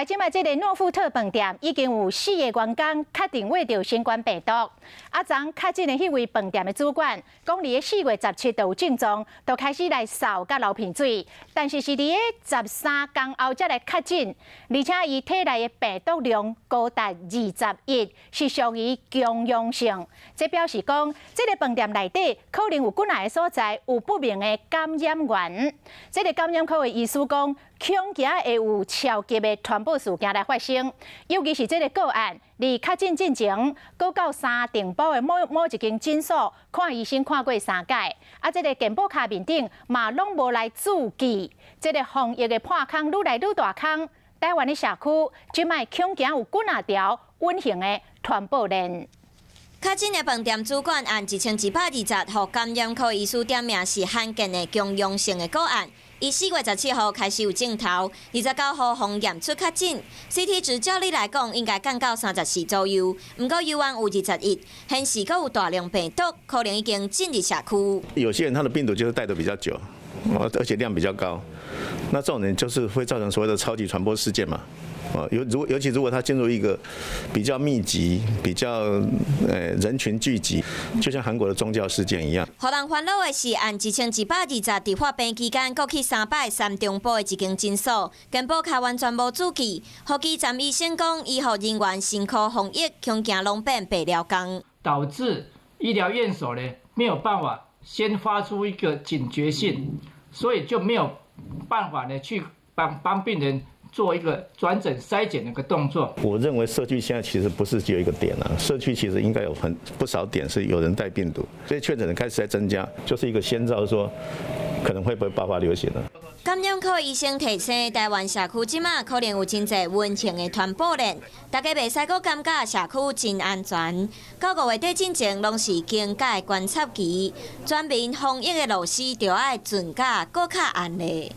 即卖这个诺富特饭店已经有4个员工确定患着新冠病毒。昨确诊的迄位饭店的主管讲，伫4月17就有症状，就开始来扫甲流鼻水，但是伫个13天后才来确诊，而且伊体内的病毒量高达21，是属于强阳性。这表示讲，这个饭店内底可能有几内个所在有不明的感染源。这个感染科的医师讲，恐惊会有超级的传播事件来发生，尤其是这个个案，离确诊进前，搁到三重埔的某一间诊所看医生看过3届，这个健保卡面顶嘛拢无来注记，这个防疫的破坑愈来愈大坑。台湾的社区即卖恐惊有几啊条隐形的传播链。确诊的饭店主管按1120号感染科医师点名是罕见的强阳性的个案。伊4月17号开始有症头，29号方验出确诊 ，CT 值照理来讲应该降到34左右，不过幽案有21，显示阁有大量病毒，可能已经进入社区。有些人他的病毒就是带得比较久，而且量比较高，那这种人就是会造成所谓的超级传播事件嘛。尤其如果他进入一个比较密集、比较人群聚集，就像韩国的宗教事件一样。互人烦恼的是，按1120伫发病期间，各去3摆三重埔的一间诊所，健保卡完全无注记。护基站医生讲，医护人员辛苦防疫，恐惊拢变白了工，导致医疗院所呢没有办法先发出一个警觉性，所以就没有办法呢去帮病人做一个转诊筛检的一个动作。我认为社区现在其实不是只有一个点啊，社区其实应该有不少点是有人带病毒，所以确诊的开始在增加，就是一个先兆说可能会不会爆发流行了。感染科医生提醒，台湾社区即马可能有真侪温情的传播链，大家袂使阁感觉社区真安全。到5月底之前，拢是经过观察期，全民防疫的螺丝就要存甲搁较安尼。